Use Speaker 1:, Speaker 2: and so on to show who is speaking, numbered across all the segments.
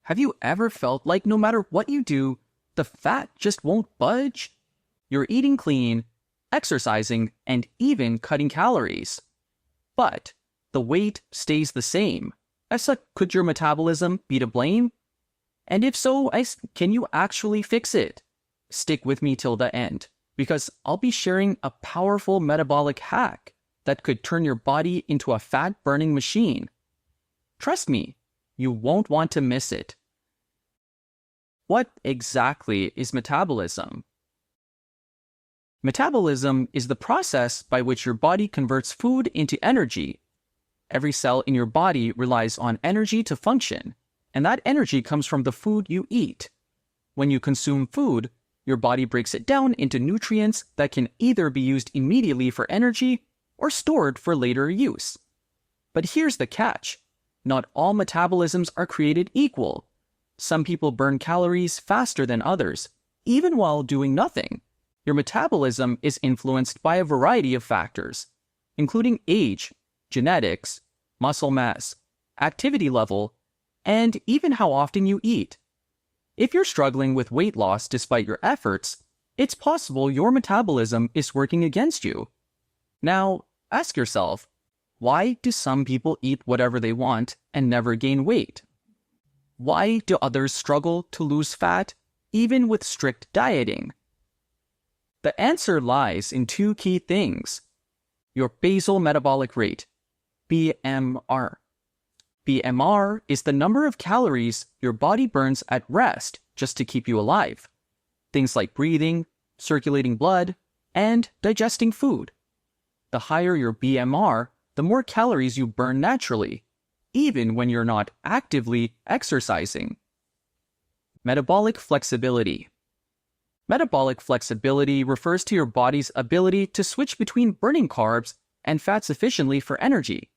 Speaker 1: Have you ever felt like no matter what you do, the fat just won't budge? You're eating clean, exercising, and even cutting calories. But the weight stays the same. Could your metabolism be to blame? And if so, can you actually fix it? Stick with me till the end, because I'll be sharing a powerful metabolic hack that could turn your body into a fat-burning machine. Trust me, you won't want to miss it. What exactly is metabolism? Metabolism is the process by which your body converts food into energy. Every cell in your body relies on energy to function, and that energy comes from the food you eat. When you consume food, your body breaks it down into nutrients that can either be used immediately for energy or stored for later use. But here's the catch. Not all metabolisms are created equal. Some people burn calories faster than others, even while doing nothing. Your metabolism is influenced by a variety of factors, including age, genetics, muscle mass, activity level, and even how often you eat. If you're struggling with weight loss despite your efforts, it's possible your metabolism is working against you. Now, ask yourself, why do some people eat whatever they want and never gain weight? Why do others struggle to lose fat, even with strict dieting? The answer lies in two key things: your basal metabolic rate, BMR. BMR is the number of calories your body burns at rest just to keep you alive. Things like breathing, circulating blood, and digesting food. The higher your BMR, the more calories you burn naturally, even when you're not actively exercising. Metabolic flexibility. Metabolic flexibility refers to your body's ability to switch between burning carbs and fats efficiently for energy.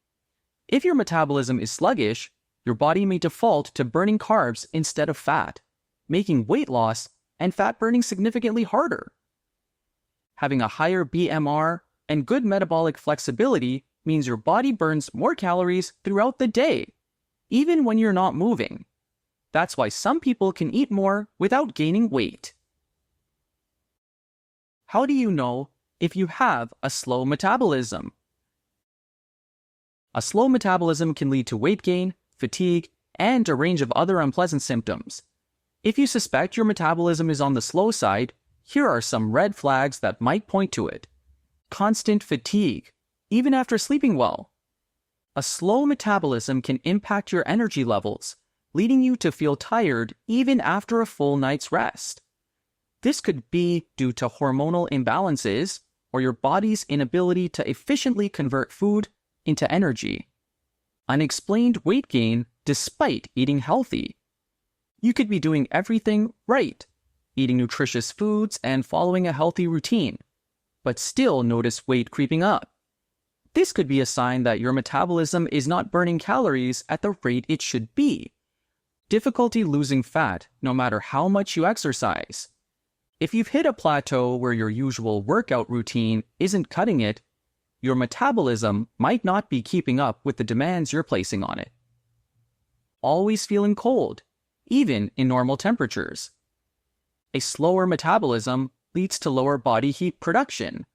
Speaker 1: If your metabolism is sluggish, your body may default to burning carbs instead of fat, making weight loss and fat burning significantly harder. Having a higher BMR and good metabolic flexibility means your body burns more calories throughout the day, even when you're not moving. That's why some people can eat more without gaining weight. How do you know if you have a slow metabolism? A slow metabolism can lead to weight gain, fatigue, and a range of other unpleasant symptoms. If you suspect your metabolism is on the slow side, here are some red flags that might point to it. Constant fatigue, even after sleeping well. A slow metabolism can impact your energy levels, leading you to feel tired even after a full night's rest. This could be due to hormonal imbalances or your body's inability to efficiently convert food into energy. Unexplained weight gain despite eating healthy. You could be doing everything right, eating nutritious foods and following a healthy routine, but still notice weight creeping up. This could be a sign that your metabolism is not burning calories at the rate it should be. Difficulty losing fat no matter how much you exercise. If you've hit a plateau where your usual workout routine isn't cutting it, your metabolism might not be keeping up with the demands you're placing on it. Always feeling cold, even in normal temperatures. A slower metabolism leads to lower body heat production.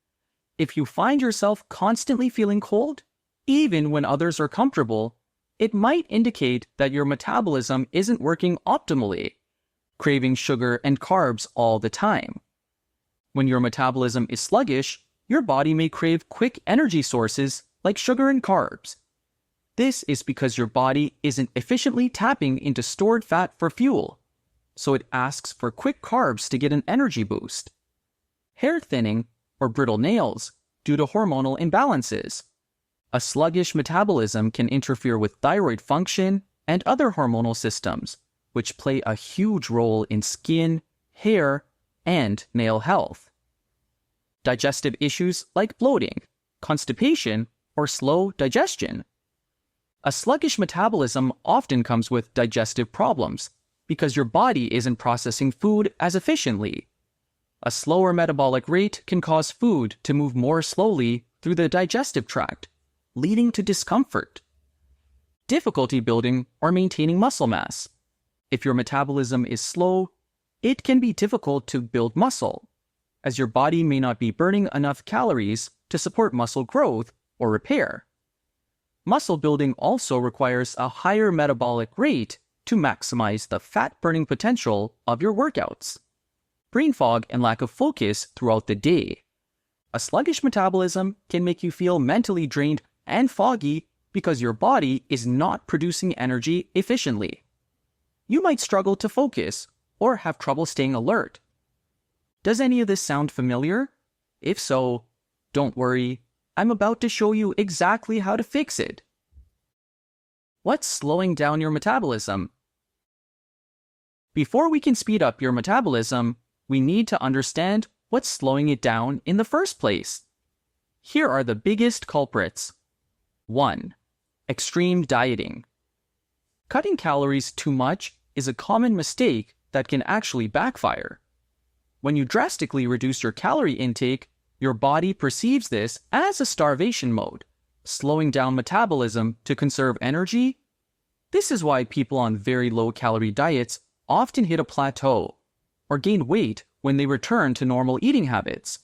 Speaker 1: If you find yourself constantly feeling cold, even when others are comfortable, it might indicate that your metabolism isn't working optimally, craving sugar and carbs all the time. When your metabolism is sluggish, your body may crave quick energy sources like sugar and carbs. This is because your body isn't efficiently tapping into stored fat for fuel, so it asks for quick carbs to get an energy boost. Hair thinning or brittle nails due to hormonal imbalances. A sluggish metabolism can interfere with thyroid function and other hormonal systems, which play a huge role in skin, hair, and nail health. Digestive issues like bloating, constipation, or slow digestion. A sluggish metabolism often comes with digestive problems because your body isn't processing food as efficiently. A slower metabolic rate can cause food to move more slowly through the digestive tract, leading to discomfort. Difficulty building or maintaining muscle mass. If your metabolism is slow, it can be difficult to build muscle, as your body may not be burning enough calories to support muscle growth or repair. Muscle building also requires a higher metabolic rate to maximize the fat-burning potential of your workouts. Brain fog and lack of focus throughout the day. A sluggish metabolism can make you feel mentally drained and foggy because your body is not producing energy efficiently. You might struggle to focus or have trouble staying alert. Does any of this sound familiar? If so, don't worry, I'm about to show you exactly how to fix it. What's slowing down your metabolism? Before we can speed up your metabolism, we need to understand what's slowing it down in the first place. Here are the biggest culprits. 1. Extreme dieting. Cutting calories too much is a common mistake that can actually backfire. When you drastically reduce your calorie intake, your body perceives this as a starvation mode, slowing down metabolism to conserve energy. This is why people on very low-calorie diets often hit a plateau or gain weight when they return to normal eating habits.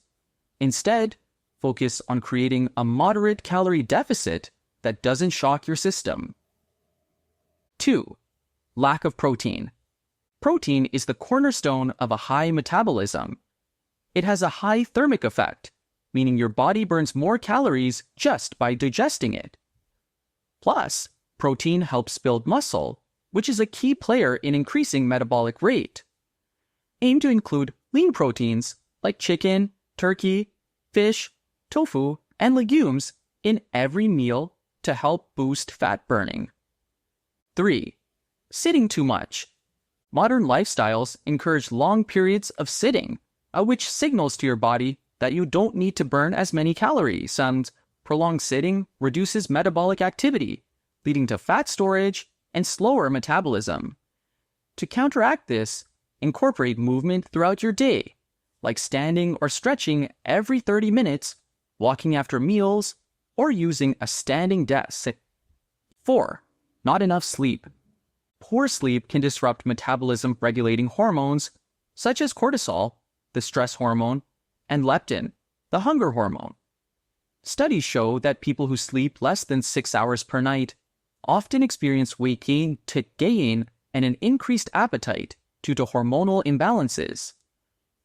Speaker 1: Instead, focus on creating a moderate calorie deficit that doesn't shock your system. 2. Lack of protein. Protein is the cornerstone of a high metabolism. It has a high thermic effect, meaning your body burns more calories just by digesting it. Plus, protein helps build muscle, which is a key player in increasing metabolic rate. Aim to include lean proteins like chicken, turkey, fish, tofu, and legumes in every meal to help boost fat burning. 3. Sitting too much. Modern lifestyles encourage long periods of sitting, which signals to your body that you don't need to burn as many calories, and prolonged sitting reduces metabolic activity, leading to fat storage and slower metabolism. To counteract this, incorporate movement throughout your day, like standing or stretching every 30 minutes, walking after meals, or using a standing desk. 4. Not enough sleep. Poor sleep can disrupt metabolism-regulating hormones such as cortisol, the stress hormone, and leptin, the hunger hormone. Studies show that people who sleep less than 6 hours per night often experience weight gain and an increased appetite due to hormonal imbalances.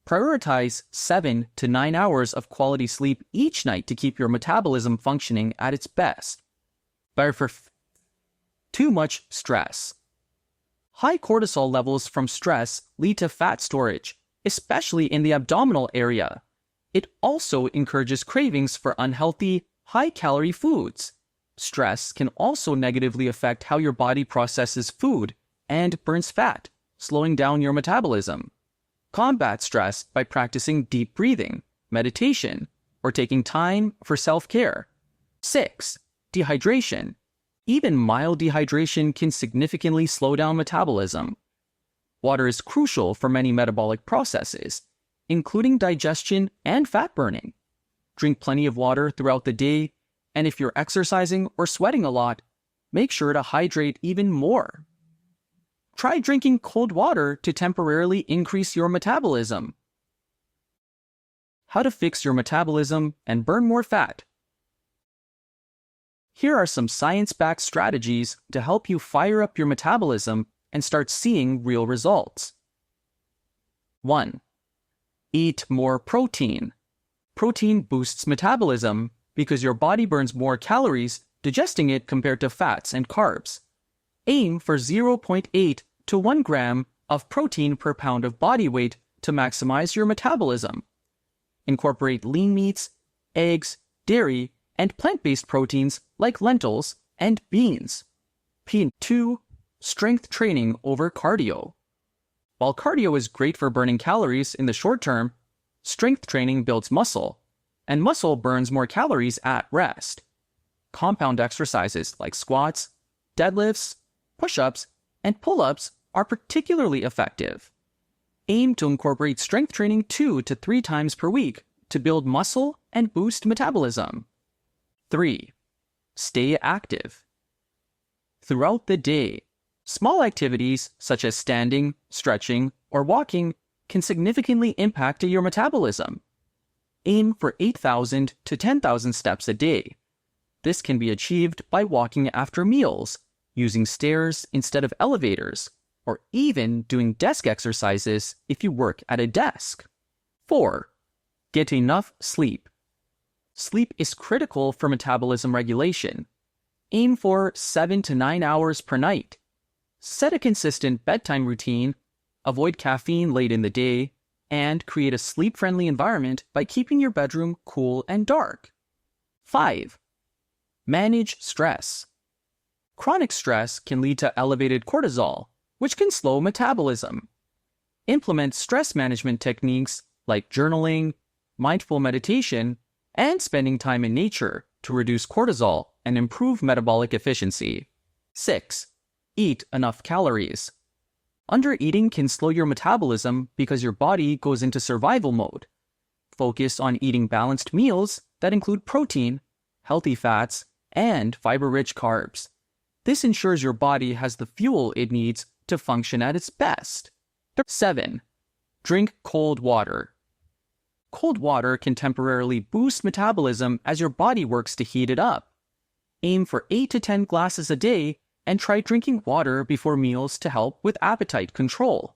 Speaker 1: Prioritize 7 to 9 hours of quality sleep each night to keep your metabolism functioning at its best. Too much stress. High cortisol levels from stress lead to fat storage, especially in the abdominal area. It also encourages cravings for unhealthy, high-calorie foods. Stress can also negatively affect how your body processes food and burns fat, slowing down your metabolism. Combat stress by practicing deep breathing, meditation, or taking time for self-care. 6. Dehydration. Even mild dehydration can significantly slow down metabolism. Water is crucial for many metabolic processes, including digestion and fat burning. Drink plenty of water throughout the day, and if you're exercising or sweating a lot, make sure to hydrate even more. Try drinking cold water to temporarily increase your metabolism. How to fix your metabolism and burn more fat. Here are some science-backed strategies to help you fire up your metabolism and start seeing real results. 1. Eat more protein. Protein boosts metabolism because your body burns more calories digesting it compared to fats and carbs. Aim for 0.8 to 1 gram of protein per pound of body weight to maximize your metabolism. Incorporate lean meats, eggs, dairy, and plant-based proteins like lentils and beans. 2. Strength training over cardio. While cardio is great for burning calories in the short term, strength training builds muscle, and muscle burns more calories at rest. Compound exercises like squats, deadlifts, push-ups, and pull-ups are particularly effective. Aim to incorporate strength training 2 to 3 times per week to build muscle and boost metabolism. 3. Stay active. Throughout the day, Small activities such as standing, stretching, or walking can significantly impact your metabolism. Aim for 8,000 to 10,000 steps a day. This can be achieved by walking after meals, using stairs instead of elevators, or even doing desk exercises if you work at a desk. 4. Get enough sleep. Sleep is critical for metabolism regulation. Aim for 7 to 9 hours per night. Set a consistent bedtime routine, avoid caffeine late in the day, and create a sleep-friendly environment by keeping your bedroom cool and dark. 5. Manage stress. Chronic stress can lead to elevated cortisol, which can slow metabolism. Implement stress management techniques like journaling, mindful meditation, and spending time in nature to reduce cortisol and improve metabolic efficiency. 6. Eat enough calories. Undereating can slow your metabolism because your body goes into survival mode. Focus on eating balanced meals that include protein, healthy fats, and fiber-rich carbs. This ensures your body has the fuel it needs to function at its best. 7. Drink cold water. Cold water can temporarily boost metabolism as your body works to heat it up. Aim for 8 to 10 glasses a day and try drinking water before meals to help with appetite control.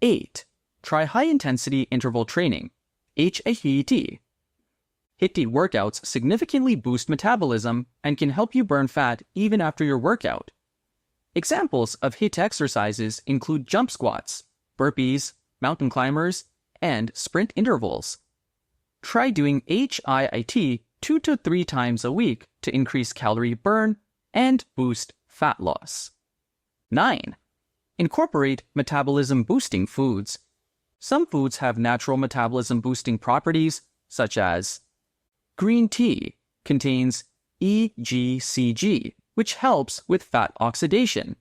Speaker 1: 8. Try high-intensity interval training, HIIT. HIIT workouts significantly boost metabolism and can help you burn fat even after your workout. Examples of HIIT exercises include jump squats, burpees, mountain climbers, and sprint intervals. Try doing HIIT 2 to 3 times a week to increase calorie burn and boost fat loss. 9. Incorporate metabolism-boosting foods. Some foods have natural metabolism-boosting properties, such as green tea contains EGCG, which helps with fat oxidation.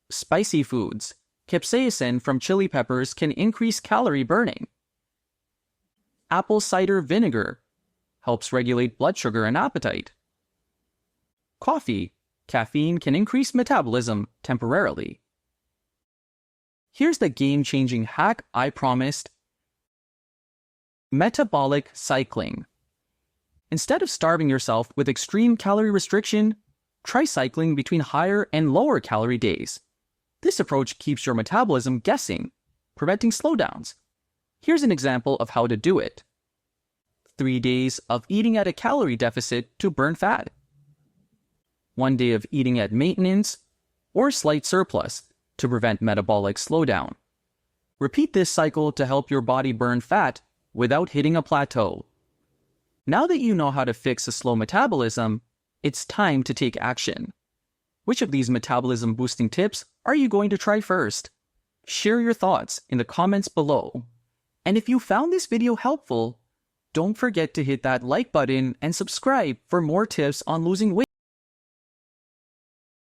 Speaker 1: Spicy foods. Capsaicin from chili peppers can increase calorie burning. Apple cider vinegar helps regulate blood sugar and appetite. Coffee. Caffeine can increase metabolism temporarily. Here's the game-changing hack I promised. Metabolic cycling. Instead of starving yourself with extreme calorie restriction, try cycling between higher and lower calorie days. This approach keeps your metabolism guessing, preventing slowdowns. Here's an example of how to do it. 3 days of eating at a calorie deficit to burn fat. 1 day of eating at maintenance or slight surplus to prevent metabolic slowdown. Repeat this cycle to help your body burn fat without hitting a plateau. Now that you know how to fix a slow metabolism, it's time to take action. Which of these metabolism-boosting tips are you going to try first? Share your thoughts in the comments below. And if you found this video helpful, don't forget to hit that like button and subscribe for more tips on losing weight.